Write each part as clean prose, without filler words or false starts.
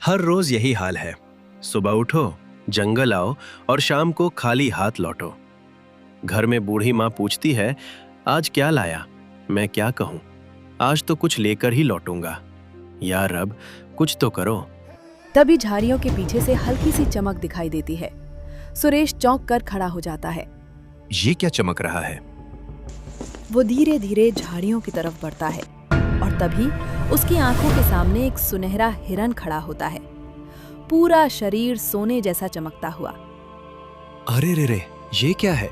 हर रोज यही हाल है। सुबह उठो, जंगल आओ और शाम को खाली हाथ लौटो। घर में बूढ़ी माँ पूछती है, आज क्या लाया? मैं क्या कहूँ? आज तो कुछ लेकर ही लौटूंगा। यार रब, कुछ तो करो। तभी झाड़ियों के पीछे से हल्की सी चमक दिखाई देती है। सुरेश चौंक कर खड़ा हो जाता है। ये क्या चमक रहा है? वो धीरे धीरे झाड़ियों की तरफ बढ़ता है और तभी उसकी आंखों के सामने एक सुनहरा हिरन खड़ा होता है, पूरा शरीर सोने जैसा चमकता हुआ। अरे रे रे, ये क्या है?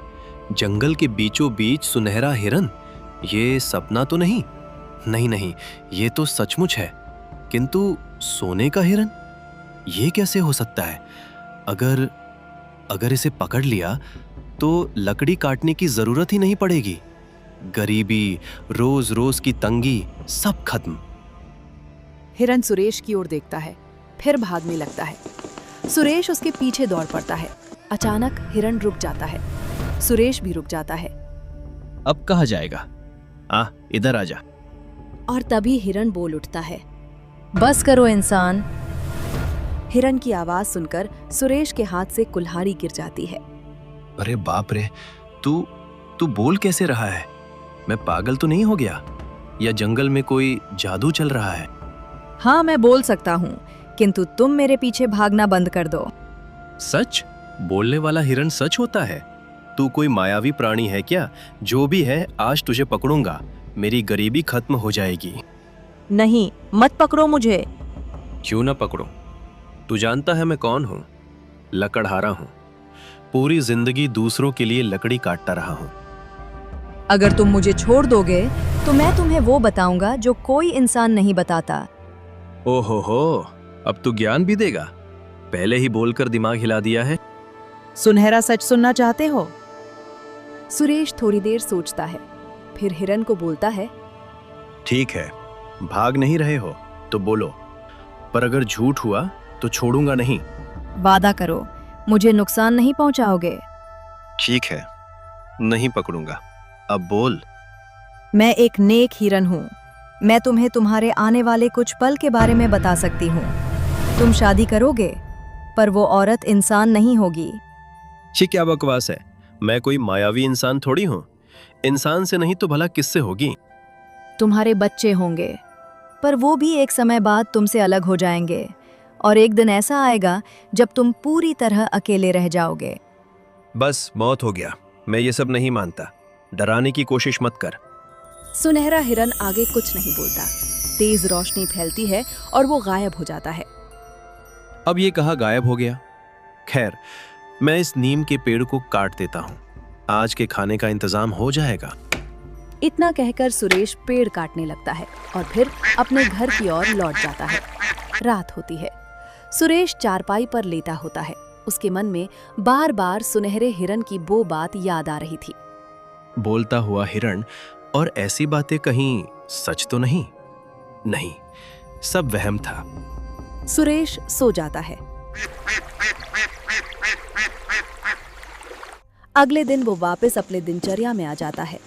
जंगल के बीचों बीच सुनहरा हिरन? ये सपना तो नहीं? नहीं नहीं, ये तो सचमुच है। किंतु सोने का हिरन? ये कैसे हो सकता है? अगर इसे पकड़ लिया तो लकड़ी काटने की जरूरत ही नहीं पड़ेगी। गरीबी, रोज रोज की तंगी, सब खत्म। हिरन सुरेश की ओर देखता है, फिर भागने लगता है। सुरेश उसके पीछे दौड़ पड़ता है। अचानक हिरन रुक जाता है। सुरेश भी रुक जाता है। अब कहाँ जाएगा? इधर आजा। और तभी हिरन बोल उठता है, बस करो इंसान। हिरन की आवाज सुनकर सुरेश के हाथ से कुल्हाड़ी गिर जाती है। अरे बाप रे, तू बोल कैसे रहा है? मैं पागल तो नहीं हो गया? या जंगल में कोई जादू चल रहा है? हाँ, मैं बोल सकता हूँ, किंतु तुम मेरे पीछे भागना बंद कर दो। सच? बोलने वाला हिरन सच होता है? तू कोई मायावी प्राणी है क्या? जो भी है, आज तुझे पकड़ूंगा। मेरी गरीबी खत्म हो जाएगी। नहीं, मत पकड़ो मुझे। क्यों ना पकड़ो? तू जानता है मैं कौन हूँ? लकड़हारा हूँ। पूरी जिंदगी दूसरों के लिए लकड़ी काटता रहा हूँ। अगर तुम मुझे छोड़ दोगे तो मैं तुम्हें वो बताऊंगा जो कोई इंसान नहीं बताता। ओहो हो, अब तू ज्ञान भी देगा? पहले ही बोलकर दिमाग हिला दिया है। सुनहरा सच सुनना चाहते हो? सुरेश थोड़ी देर सोचता है, फिर हिरन को बोलता है, ठीक है, भाग नहीं रहे हो तो बोलो, पर अगर झूठ हुआ तो छोड़ूंगा नहीं। वादा करो, मुझे नुकसान नहीं पहुंचाओगे। ठीक है, नहीं पकड़ूंगा। अब बोल। मैं एक नेक हिरन हूँ। मैं तुम्हें तुम्हारे आने वाले कुछ पल के बारे में बता सकती हूँ। तुम शादी करोगे, पर वो औरत इंसान नहीं होगी। ये क्या बकवास है? मैं कोई मायावी इंसान थोड़ी हूँ। इंसान से नहीं तो भला किससे होगी? तुम्हारे बच्चे होंगे, पर वो भी एक समय बाद तुमसे अलग हो जाएंगे और एक दिन ऐसा आएगा जब तुम पूरी तरह अकेले रह जाओगे। बस मौत हो गया। मैं ये सब नहीं मानता। डराने की कोशिश मत कर। सुनहरा हिरन आगे कुछ नहीं बोलता। तेज रोशनी फैलती है और वो गायब हो जाता है। अब ये कहाँ गायब हो गया? खैर, मैं इस नीम के पेड़ को काट देता हूँ। आज के खाने का इंतजाम हो जाएगा। इतना कहकर सुरेश पेड़ काटने लगता है और फिर अपने घर की ओर लौट जाता है। रात होती है। सुरेश चारपाई पर लेटा होता है। उसके मन में बार बार सुनहरे हिरन की वो बात याद आ रही थी। बोलता हुआ हिरण और ऐसी बातें कहीं सच तो नहीं? नहीं, सब वहम था। सुरेश सो जाता है। अगले दिन वो वापस अपने दिनचर्या में आ जाता है।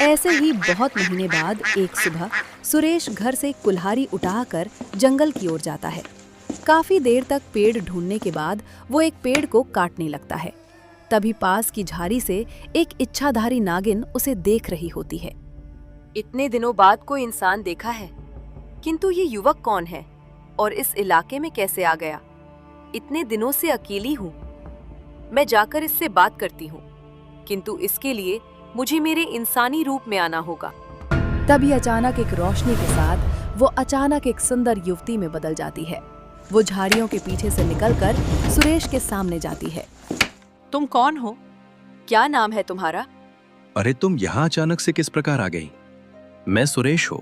ऐसे ही बहुत महीने बाद एक सुबह सुरेश घर से कुल्हाड़ी उठाकर जंगल की ओर जाता है। काफी देर तक पेड़ ढूंढने के बाद वो एक पेड़ को काटने लगता है। तभी पास की झाड़ी से एक इच्छाधारी नागिन उसे देख रही होती है। इतने दिनों बाद कोई इंसान देखा है, किंतु ये युवक कौन है और इस इलाके में कैसे आ गया? इतने दिनों से अकेली हूँ। मैं जाकर इससे बात करती हूँ, किंतु इसके लिए मुझे मेरे इंसानी रूप में आना होगा। तभी अचानक एक रोशनी के साथ वो अचानक एक सुंदर युवती में बदल जाती है। वो झाड़ियों के पीछे से निकलकर सुरेश के सामने जाती है। तुम कौन हो? क्या नाम है तुम्हारा? अरे तुम यहाँ अचानक से किस प्रकार आ गई? मैं सुरेश हूँ।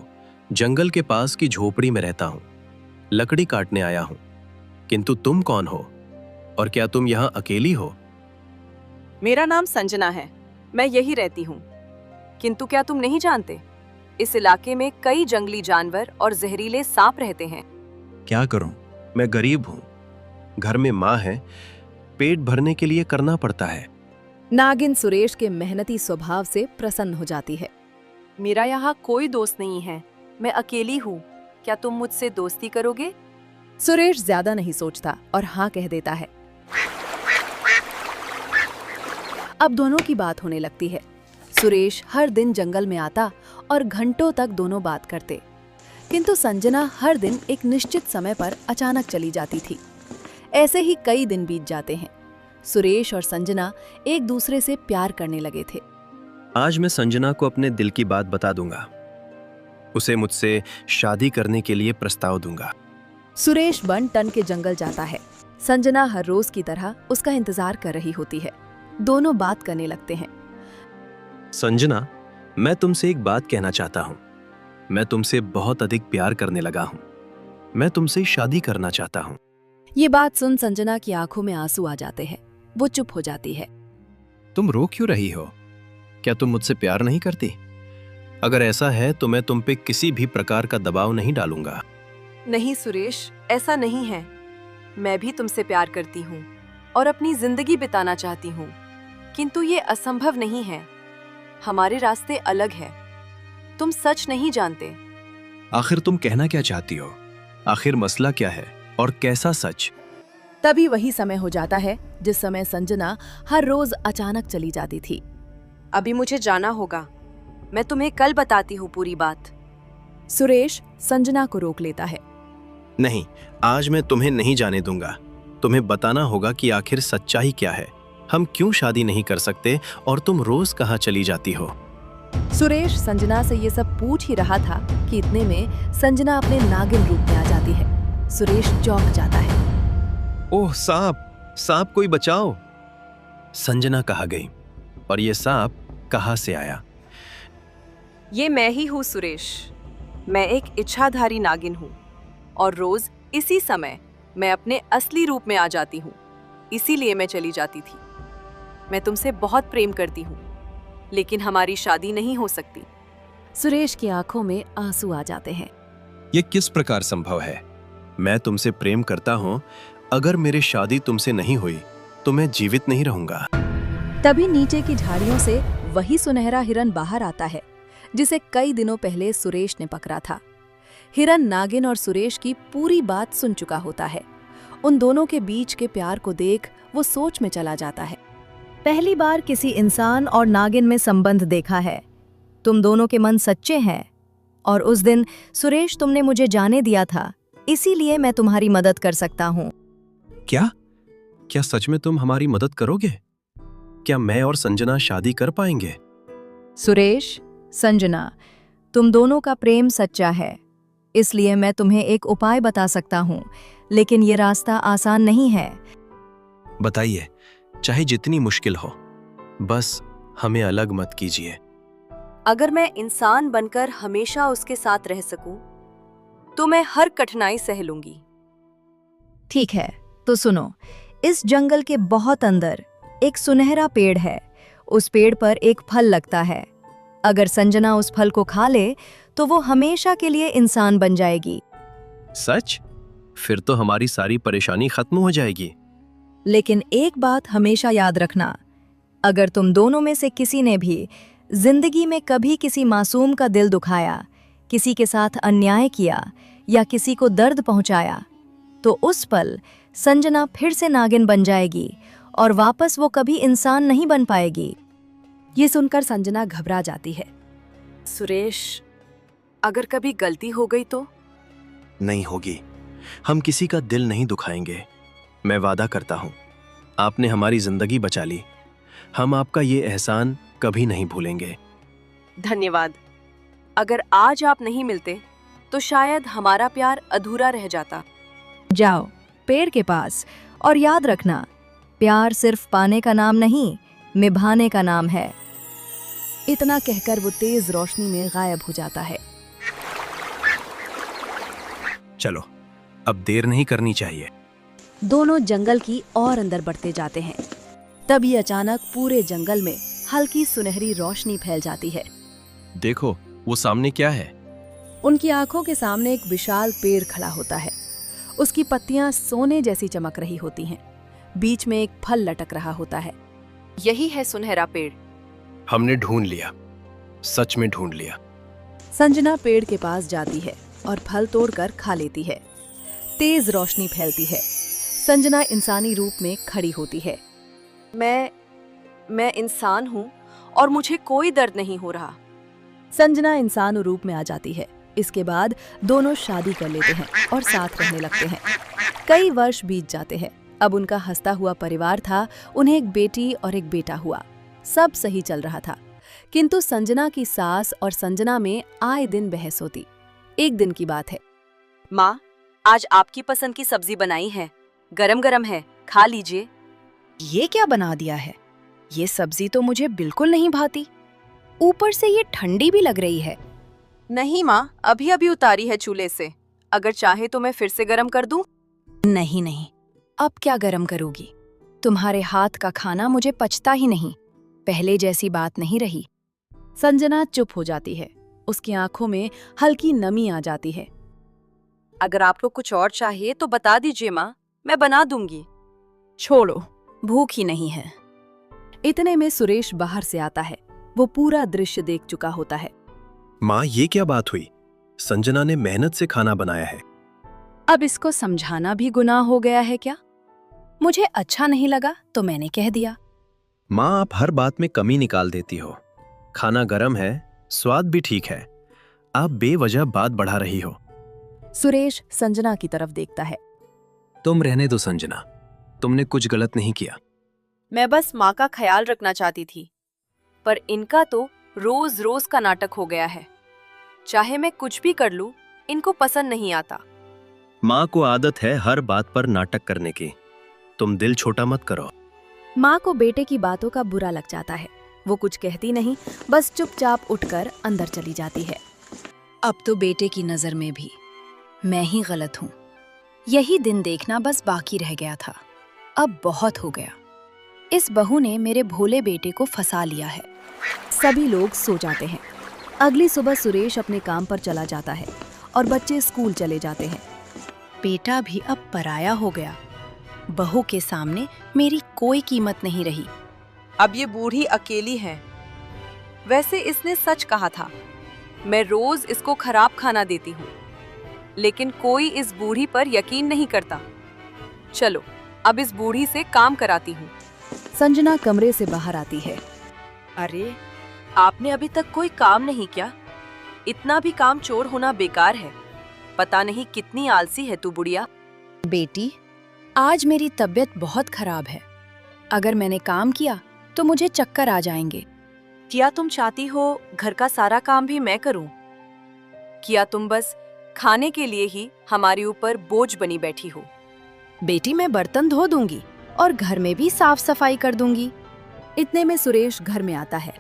जंगल के पास की झोपड़ी में रहता हूँ। लकड़ी काटने आया हूँ। किंतु तुम कौन हो और क्या तुम यहाँ अकेली हो? मेरा नाम संजना है। मैं यही रहती हूँ। किंतु क्या तुम नहीं जानते, इस इलाके में कई जंगली जानवर और जहरीले सांप रहते हैं। क्या करूं? मैं गरीब हूँ। घर में माँ है। पेट भरने के लिए करना पड़ता है। नागिन सुरेश के मेहनती स्वभाव से प्रसन्न हो जाती है। मेरा यहाँ कोई दोस्त नहीं है। मैं अकेली हूँ। क्या तुम मुझसे दोस्ती करोगे? सुरेश ज्यादा नहीं सोचता और हाँ कह देता है। अब दोनों की बात होने लगती है। सुरेश हर दिन जंगल में आता और घंटों तक दोनों बात करते, किंतु संजना हर दिन एक निश्चित समय पर अचानक चली जाती थी। ऐसे ही कई दिन बीत जाते हैं। सुरेश और संजना एक दूसरे से प्यार करने लगे थे। आज मैं संजना को अपने दिल की बात बता दूंगा। उसे मुझसे शादी करने के लिए प्रस्ताव दूंगा। सुरेश 1 टन के जंगल जाता है। संजना हर रोज की तरह उसका इंतजार कर रही होती है। दोनों बात करने लगते हैं। संजना, मैं तुमसे एक बात कहना चाहता हूं। मैं तुमसे बहुत अधिक प्यार करने लगा हूं। मैं तुमसे शादी करना चाहता हूं। ये बात सुन संजना की आंखों में आंसू आ जाते हैं। वो चुप हो जाती है। तुम रो क्यों रही हो? क्या तुम मुझसे प्यार नहीं करती? अगर ऐसा है तो मैं तुम पे किसी भी प्रकार का दबाव नहीं डालूंगा। नहीं सुरेश, ऐसा नहीं है। मैं भी तुमसे प्यार करती हूँ और अपनी जिंदगी बिताना चाहती हूँ, किंतु ये असंभव नहीं है। हमारे रास्ते अलग है। तुम सच नहीं जानते। आखिर तुम कहना क्या चाहती हो? आखिर मसला क्या है और कैसा सच? तभी वही समय हो जाता है जिस समय संजना हर रोज अचानक चली जाती थी। अभी मुझे जाना होगा। मैं तुम्हें कल बताती हूँ पूरी बात। सुरेश संजना को रोक लेता है। नहीं, आज मैं तुम्हें नहीं जाने दूंगा। तुम्हें बताना होगा कि आखिर सच्चाई क्या है। हम क्यों शादी नहीं कर सकते और तुम रोज कहाँ चली जाती हो? सुरेश संजना से ये सब पूछ ही रहा था कि इतने में संजना अपने नागिन रूप में आ जाती है। सुरेश चौंक जाता है। ओह सांप, सांप कोई बचाओ! संजना कहाँ गई और ये सांप कहाँ से आया? ये मैं ही हूँ सुरेश। मैं एक इच्छाधारी नागिन हूँ और रोज इसी समय मैं अपने असली रूप में आ जाती हूँ। इसीलिए मैं चली जाती थी। मैं तुमसे बहुत प्रेम करती हूँ, लेकिन हमारी शादी नहीं हो सकती। सुरेश की आंखों में आंसू आ जाते हैं। ये किस प्रकार संभव है? मैं तुमसे प्रेम करता हूँ। अगर मेरी शादी तुमसे नहीं हुई तो मैं जीवित नहीं रहूंगा। तभी नीचे की झाड़ियों से वही सुनहरा हिरन बाहर आता है जिसे कई दिनों पहले सुरेश ने पकड़ा था। हिरन नागिन और सुरेश की पूरी बात सुन चुका होता है। उन दोनों के बीच के प्यार को देख वो सोच में चला जाता है। पहली बार किसी इंसान और नागिन में संबंध देखा है। तुम दोनों के मन सच्चे हैं और उस दिन सुरेश तुमने मुझे जाने दिया था, इसीलिए मैं तुम्हारी मदद कर सकता हूँ। क्या? क्या सच में तुम हमारी मदद करोगे? क्या मैं और संजना शादी कर पाएंगे? सुरेश, संजना, तुम दोनों का प्रेम सच्चा है, इसलिए मैं तुम्हें एक उपाय बता सकता हूँ, लेकिन ये रास्ता आसान नहीं है। बताइए, चाहे जितनी मुश्किल हो, बस हमें अलग मत कीजिए। अगर मैं इंसान बनकर हमेशा उसके साथ रह सकूं, तो मैं हर कठिनाई सह लूंगी। ठीक है, तो सुनो। इस जंगल के बहुत अंदर एक सुनहरा पेड़ है। उस पेड़ पर एक फल लगता है। अगर संजना उस फल को खा ले तो वो हमेशा के लिए इंसान बन जाएगी। सच? फिर तो हमारी सारी परेशानी खत्म हो जाएगी। लेकिन एक बात हमेशा याद रखना, अगर तुम दोनों में से किसी ने भी जिंदगी में कभी किसी मासूम का दिल दुखाया, किसी के साथ अन्याय किया या किसी को दर्द पहुंचाया, तो उस पल संजना फिर से नागिन बन जाएगी और वापस वो कभी इंसान नहीं बन पाएगी। ये सुनकर संजना घबरा जाती है। सुरेश, अगर कभी गलती हो गई तो? नहीं होगी। हम किसी का दिल नहीं दुखाएंगे। मैं वादा करता हूँ। आपने हमारी जिंदगी बचा ली। हम आपका ये एहसान कभी नहीं भूलेंगे। धन्यवाद। अगर आज आप नहीं मिलते तो शायद हमारा प्यार अधूरा रह जाता। जाओ पेड़ के पास और याद रखना, प्यार सिर्फ पाने का नाम नहीं, निभाने का नाम है। इतना कहकर वो तेज रोशनी में गायब हो जाता है। चलो, अब देर नहीं करनी चाहिए। दोनों जंगल की और अंदर बढ़ते जाते हैं। तभी अचानक पूरे जंगल में हल्की सुनहरी रोशनी फैल जाती है। देखो, वो सामने क्या है? उनकी आंखों के सामने एक विशाल पेड़ खड़ा होता है। उसकी पत्तियां सोने जैसी चमक रही होती हैं। बीच में एक फल लटक रहा होता है। यही है सुनहरा पेड़। हमने ढूंढ लिया, सच में ढूंढ लिया। संजना पेड़ के पास जाती है और फल तोड़कर खा लेती है। तेज रोशनी फैलती है। संजना इंसानी रूप में खड़ी होती है। मैं इंसान हूँ और मुझे कोई दर्द नहीं हो रहा। संजना इंसान रूप में आ जाती है। इसके बाद दोनों शादी कर लेते हैं और साथ रहने लगते हैं। कई वर्ष बीत जाते हैं। अब उनका हंसता हुआ परिवार था। उन्हें एक बेटी और एक बेटा हुआ। सब सही चल रहा था, किंतु संजना की सास और संजना में आए दिन बहस होती। एक दिन की बात है। माँ, आज आपकी पसंद की सब्जी बनाई है, गरम गरम है, खा लीजिए। ये क्या बना दिया है? ये सब्जी तो मुझे बिल्कुल नहीं भाती। ऊपर से ये ठंडी भी लग रही है। नहीं माँ, अभी अभी उतारी है चूल्हे से। अगर चाहे तो मैं फिर से गरम कर दूं? नहीं नहीं, अब क्या गरम करोगी? तुम्हारे हाथ का खाना मुझे पचता ही नहीं। पहले जैसी बात नहीं रही। संजना चुप हो जाती है। उसकी आंखों में हल्की नमी आ जाती है। अगर आपको कुछ और चाहिए तो बता दीजिए माँ, मैं बना दूंगी। छोड़ो, भूख ही नहीं है। इतने में सुरेश बाहर से आता है। वो पूरा दृश्य देख चुका होता है। माँ, ये क्या बात हुई? संजना ने मेहनत से खाना बनाया है। अब इसको समझाना भी गुनाह हो गया है क्या? मुझे अच्छा नहीं लगा तो मैंने कह दिया। माँ, आप हर बात में कमी निकाल देती हो। खाना गरम है, स्वाद भी ठीक है। आप बेवजह बात बढ़ा रही हो। सुरेश संजना की तरफ देखता है। तुम रहने दो संजना, तुमने कुछ गलत नहीं किया। मैं बस माँ का ख्याल रखना चाहती थी, पर इनका तो रोज रोज का नाटक हो गया है। चाहे मैं कुछ भी कर लूं, इनको पसंद नहीं आता। माँ को आदत है हर बात पर नाटक करने की। तुम दिल छोटा मत करो। माँ को बेटे की बातों का बुरा लग जाता है। वो कुछ कहती नहीं, बस चुपचाप उठकर अंदर चली जाती है। अब तो बेटे की नजर में भी मैं ही गलत हूँ। यही दिन देखना बस बाकी रह गया था। अब बहुत हो गया। इस बहू ने मेरे भोले बेटे को फंसा लिया है। सभी लोग सो जाते हैं। अगली सुबह सुरेश अपने काम पर चला जाता है और बच्चे स्कूल चले जाते हैं। बेटा भी अब पराया हो गया। बहू के सामने मेरी कोई कीमत नहीं रही। अब ये बूढ़ी अकेली है। वैसे इसने सच कहा था। मैं रोज इसको खराब खाना देती हूँ, लेकिन कोई इस बूढ़ी पर यकीन नहीं करता। चलो, अब इस बूढ़ी से काम कराती हूँ। संजना कमरे से बाहर आती है। अरे, आपने अभी तक कोई काम नहीं किया। इतना भी काम चोर होना बेकार है। पता नहीं कितनी आलसी है तू बुढ़िया। बेटी, आज मेरी तबीयत बहुत खराब है। अगर मैंने काम किया तो मुझे चक्कर आ जाएंगे। क्या तुम चाहती हो घर का सारा काम भी मैं करूं? क्या तुम बस खाने के लिए ही हमारे ऊपर बोझ बनी बैठी हो? बेटी, मैं बर्तन धो दूंगी और घर में भी साफ सफाई कर दूंगी। इतने में सुरेश घर में आता है।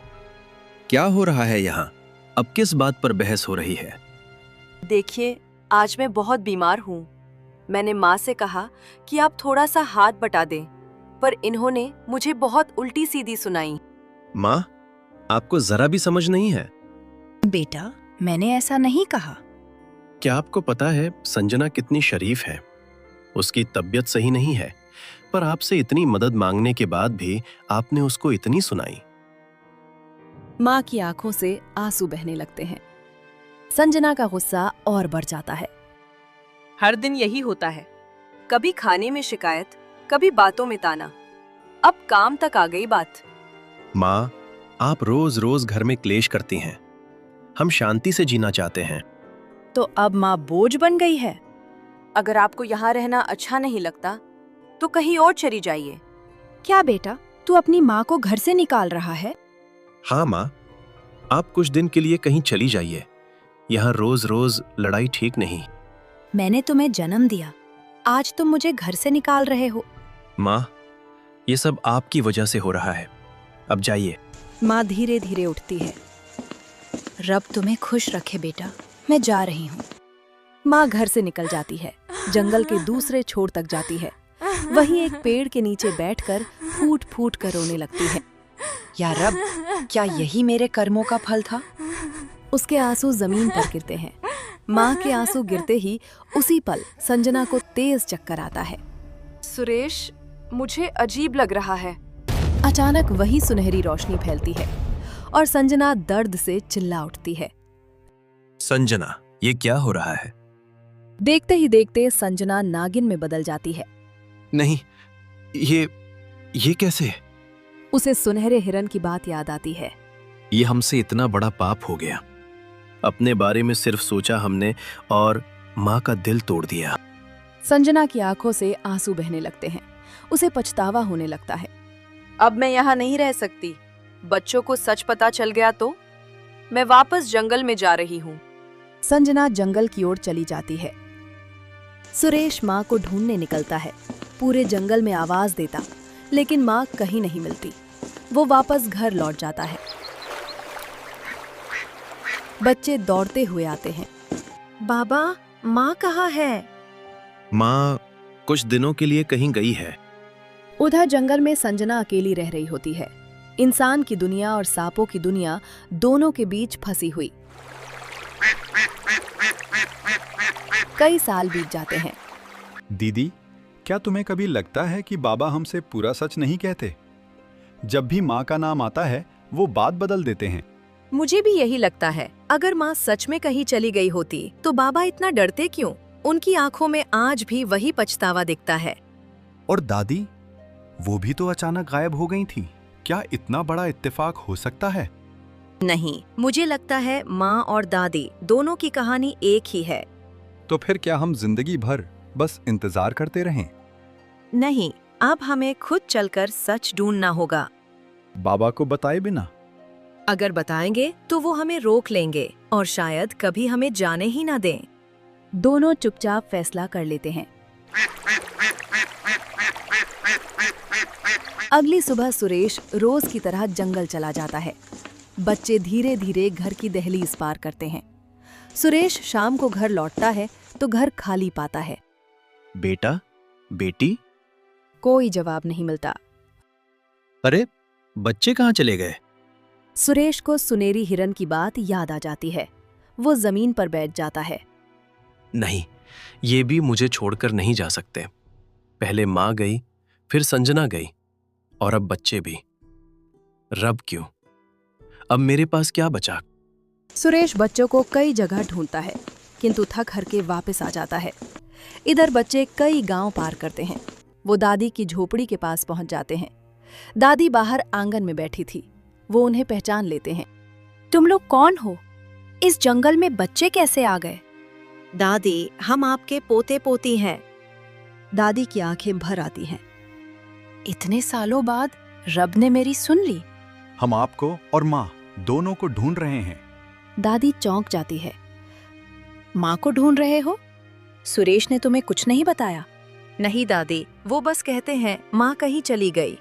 क्या हो रहा है यहाँ? अब किस बात पर बहस हो रही है? देखिए, आज मैं बहुत बीमार हूँ। मैंने माँ से कहा कि आप थोड़ा सा हाथ बटा दें, पर इन्होंने मुझे बहुत उल्टी सीधी सुनाई। माँ, आपको जरा भी समझ नहीं है? बेटा, मैंने ऐसा नहीं कहा। क्या आपको पता है संजना कितनी शरीफ है? उसकी तबीयत सही नहीं है, पर आपसे इतनी मदद मांगने के बाद भी आपने उसको इतनी सुनाई। माँ की आंखों से आंसू बहने लगते हैं। संजना का गुस्सा और बढ़ जाता है। हर दिन यही होता है, कभी खाने में शिकायत, कभी बातों में ताना। अब काम तक आ गई बात। माँ, आप रोज रोज घर में क्लेश करती हैं। हम शांति से जीना चाहते हैं। तो अब माँ बोझ बन गई है। अगर आपको यहाँ रहना अच्छा नहीं लगता तो कहीं और चली जाइए। क्या बेटा, तू अपनी माँ को घर से निकाल रहा है? हाँ माँ, आप कुछ दिन के लिए कहीं चली जाइए। यहाँ रोज रोज लड़ाई ठीक नहीं। मैंने तुम्हें जन्म दिया, आज तुम मुझे घर से निकाल रहे हो। माँ, ये सब आपकी वजह से हो रहा है। अब जाइए। माँ धीरे धीरे उठती है। रब तुम्हें खुश रखे बेटा, मैं जा रही हूँ। माँ घर से निकल जाती है। जंगल के दूसरे छोर तक जाती है। वहीं एक पेड़ के नीचे बैठकर फूट फूट कर रोने लगती है। या रब, क्या यही मेरे कर्मों का फल था? उसके आंसू जमीन पर गिरते हैं। माँ के आंसू गिरते ही उसी पल संजना को तेज चक्कर आता है। सुरेश, मुझे अजीब लग रहा है। अचानक वही सुनहरी रोशनी फैलती है और संजना दर्द से चिल्ला उठती है। संजना, ये क्या हो रहा है? देखते ही देखते संजना नागिन में बदल जाती है। नहीं, ये कैसे? उसे सुनहरे हिरन की बात याद आती है। ये हमसे इतना बड़ा पाप हो गया। अपने बारे में सिर्फ सोचा हमने और माँ का दिल तोड़ दिया। संजना की आंखों से आंसू बहने लगते हैं। उसे पछतावा होने लगता है। अब मैं यहाँ नहीं रह सकती। बच्चों को सच पता चल गया तो मैं वापस जंगल में जा रही हूँ। संजना जंगल की ओर चली जाती है। सुरेश माँ को ढूंढने निकलता है। पूरे जंगल में आवाज देता, लेकिन माँ कहीं नहीं मिलती। वो वापस घर लौट जाता है। बच्चे दौड़ते हुए आते हैं। बाबा, माँ कहाँ है? माँ कुछ दिनों के लिए कहीं गई है। उधर जंगल में संजना अकेली रह रही होती है। इंसान की दुनिया और सांपों की दुनिया दोनों के बीच फंसी हुई। कई साल बीत जाते हैं। दीदी, क्या तुम्हें कभी लगता है कि बाबा हमसे पूरा सच नहीं कहते? जब भी माँ का नाम आता है वो बात बदल देते हैं। मुझे भी यही लगता है। अगर माँ सच में कहीं चली गई होती तो बाबा इतना डरते क्यों? उनकी आंखों में आज भी वही पछतावा दिखता है। और दादी, वो भी तो अचानक गायब हो गई थी। क्या इतना बड़ा इत्तेफाक हो सकता है? नहीं, मुझे लगता है माँ और दादी दोनों की कहानी एक ही है। तो फिर क्या हम जिंदगी भर बस इंतजार करते रहें? नहीं, अब हमें खुद चलकर सच ढूंढना होगा। बाबा को बताए बिना? अगर बताएंगे तो वो हमें रोक लेंगे और शायद कभी हमें जाने ही ना दें। दोनों चुपचाप फैसला कर लेते हैं। अगली सुबह सुरेश रोज की तरह जंगल चला जाता है। बच्चे धीरे धीरे घर की दहलीज पार करते हैं। सुरेश शाम को घर लौटता है तो घर खाली पाता है। बेटा, बेटी? कोई जवाब नहीं मिलता। अरे, बच्चे कहाँ चले गए? सुरेश को सुनेरी हिरन की बात याद आ जाती है। वो जमीन पर बैठ जाता है। नहीं, ये भी मुझे छोड़कर नहीं जा सकते। पहले माँ गई, फिर संजना गई, और अब बच्चे भी। रब क्यों? अब मेरे पास क्या बचा? सुरेश बच्चों को कई जगह ढूंढता है, किंतु थक हार के वापस आ जाता है। इधर बच्चे कई गांव पार करते हैं। वो दादी की झोपड़ी के पास पहुंच जाते हैं। दादी बाहर आंगन में बैठी थी। वो उन्हें पहचान लेते हैं। तुम लोग कौन हो? इस जंगल में बच्चे कैसे आ गए? दादी, हम आपके पोते पोती हैं। दादी की आंखें भर आती हैं। इतने सालों बाद रब ने मेरी सुन ली। हम आपको और माँ दोनों को ढूंढ रहे हैं। दादी चौंक जाती है। माँ को ढूंढ रहे हो? सुरेश ने तुम्हें कुछ नहीं बताया? नहीं दादी, वो बस कहते हैं माँ कहीं चली गई।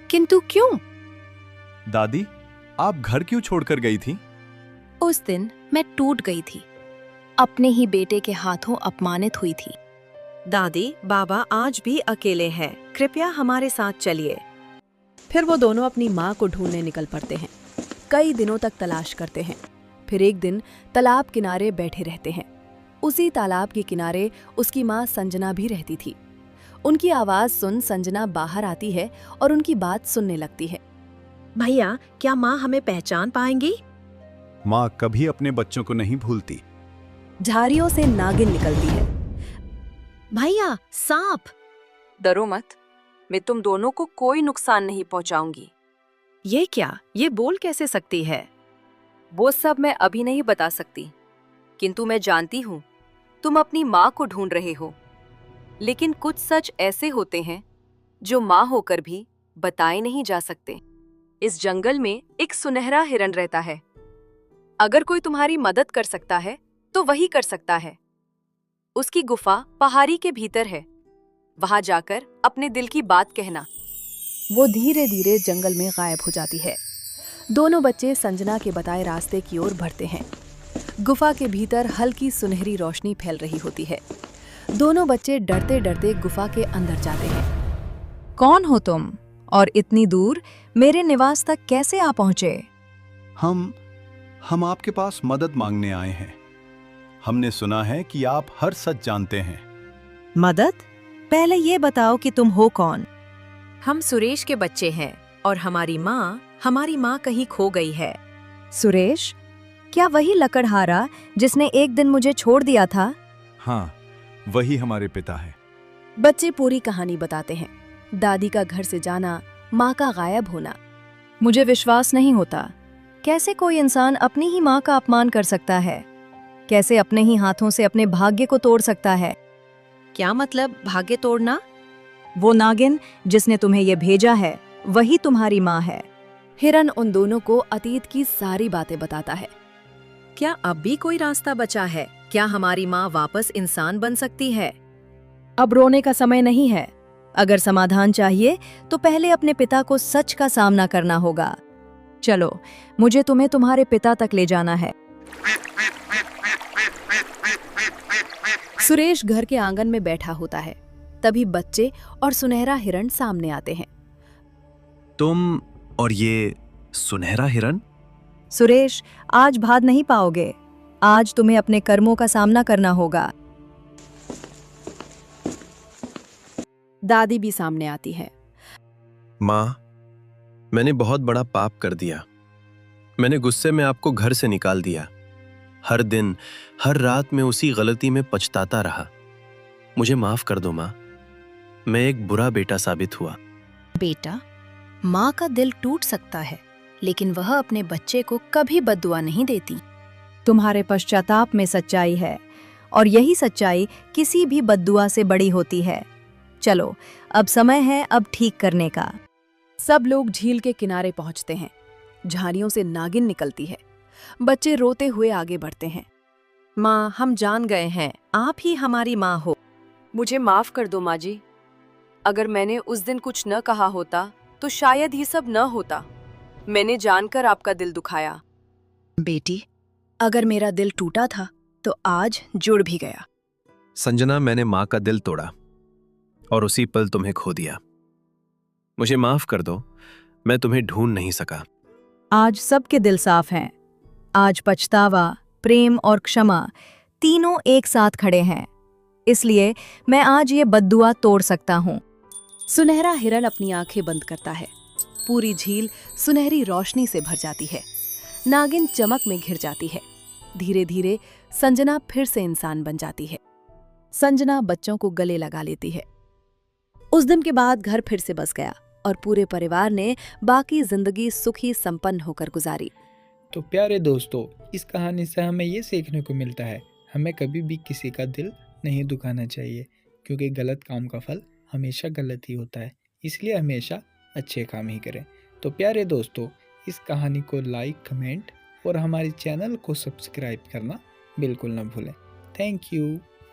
किंतु क्यों? दादी, आप घर क्यों छोड़कर गई थी? उस दिन मैं टूट गई थी। अपने ही बेटे के हाथों अपमानित हुई थी। दादी, बाबा आज भी अकेले हैं। कृपया हमारे साथ चलिए। फिर वो दोनों अपनी माँ को ढूंढने निकल पड़ते हैं। कई दिनों तक तलाश करते हैं। फिर एक दिन तालाब किनारे बैठे रहते हैं। उसी तालाब के किनारे उसकी माँ संजना भी रहती थी। उनकी आवाज सुन संजना बाहर आती है और उनकी बात सुनने लगती है। भैया, क्या माँ हमें पहचान पाएंगी? माँ कभी अपने बच्चों को नहीं भूलती। झाड़ियों से नागिन निकलती है। भैया, सांप! डरो मत, मैं तुम दोनों को कोई नुकसान नहीं पहुंचाऊंगी। ये क्या? ये बोल कैसे सकती है? वो सब मैं अभी नहीं बता सकती, किंतु मैं जानती हूँ तुम अपनी माँ को ढूंढ रहे हो। लेकिन कुछ सच ऐसे होते हैं जो माँ होकर भी बताए नहीं जा सकते। इस जंगल में एक सुनहरा हिरन रहता है। अगर कोई तुम्हारी मदद कर सकता है तो वही कर सकता है। उसकी गुफा पहाड़ी के भीतर है। वहां जाकर अपने दिल की बात कहना। वो धीरे धीरे जंगल में गायब हो जाती है। दोनों बच्चे संजना के बताए रास्ते की ओर बढ़ते हैं। गुफा के भीतर हल्की सुनहरी रोशनी फैल रही होती है। दोनों बच्चे डरते डरते गुफा के अंदर जाते हैं। कौन हो तुम और इतनी दूर मेरे निवास तक कैसे आ पहुंचे? हम आपके पास मदद मांगने आए हैं। हमने सुना है कि आप हर सच जानते हैं। मदद? पहले ये बताओ कि तुम हो कौन? हम सुरेश के बच्चे हैं और हमारी माँ कहीं खो गई है। सुरेश, क्या वही लकड़हारा जिसने एक दिन मुझे छोड़ दिया था? हाँ, वही हमारे पिता है। बच्चे पूरी कहानी बताते हैं। दादी का घर से जाना, माँ का गायब होना। मुझे विश्वास नहीं होता, कैसे कोई इंसान अपनी ही माँ का अपमान कर सकता है? कैसे अपने ही हाथों से अपने भाग्य को तोड़ सकता है? क्या मतलब भाग्य तोड़ना? वो नागिन जिसने तुम्हें ये भेजा है वही तुम्हारी माँ है। हिरन उन दोनों को अतीत की सारी बातें बताता है। क्या अब भी कोई रास्ता बचा है? क्या हमारी माँ वापस इंसान बन सकती है? अब रोने का समय नहीं है। अगर समाधान चाहिए तो पहले अपने पिता को सच का सामना करना होगा। चलो, मुझे तुम्हें तुम्हारे पिता तक ले जाना है। सुरेश घर के आंगन में बैठा होता है। तभी बच्चे और सुनहरा हिरण सामने आते हैं। तुम और ये सुनहरा हिरन? सुरेश, आज भाग नहीं पाओगे। आज तुम्हें अपने कर्मों का सामना करना होगा। दादी भी सामने आती है। माँ, मैंने बहुत बड़ा पाप कर दिया। मैंने गुस्से में आपको घर से निकाल दिया। हर दिन, हर रात में उसी गलती में पछताता रहा। मुझे माफ कर दो माँ। मैं एक बुरा बेटा साबित हुआ। बेटा, माँ का दिल टूट सकता है, लेकिन वह अपने बच्चे को कभी बद्दुआ नहीं देती। तुम्हारे पश्चाताप में सच्चाई है, और यही सच्चाई किसी भी बद्दुआ से बड़ी होती है। चलो, अब समय है अब ठीक करने का। सब लोग झील के किनारे पहुंचते हैं। झाड़ियों से नागिन निकलती है। बच्चे रोते हुए आगे बढ़ते हैं। माँ, हम जान गए हैं, आप ही हमारी माँ हो। मुझे माफ कर दो माँ जी। अगर मैंने उस दिन कुछ न कहा होता तो शायद ये सब न होता। मैंने जानकर आपका दिल दुखाया। बेटी, अगर मेरा दिल टूटा था तो आज जुड़ भी गया। संजना, मैंने माँ का दिल तोड़ा और उसी पल तुम्हें खो दिया। मुझे माफ कर दो, मैं तुम्हें ढूंढ नहीं सका। आज सबके दिल साफ हैं। आज पछतावा, प्रेम और क्षमा तीनों एक साथ खड़े हैं। इसलिए मैं आज ये बद्दुआ तोड़ सकता हूँ। सुनहरा हिरन अपनी आंखें बंद करता है। पूरी झील सुनहरी रोशनी से भर जाती है। नागिन चमक में घिर जाती है। धीरे धीरे संजना फिर से इंसान बन जाती है। संजना बच्चों को गले लगा लेती है। उस दिन के बाद घर फिर से बस गया और पूरे परिवार ने बाकी जिंदगी सुखी संपन्न होकर गुजारी। तो प्यारे दोस्तों, इस कहानी से हमें ये सीखने को मिलता है, हमें कभी भी किसी का दिल नहीं दुखाना चाहिए, क्योंकि गलत काम का फल हमेशा गलत ही होता है। इसलिए हमेशा अच्छे काम ही करें। तो प्यारे दोस्तों, इस कहानी को लाइक, कमेंट और हमारे चैनल को सब्सक्राइब करना बिल्कुल ना भूलें। Thank you.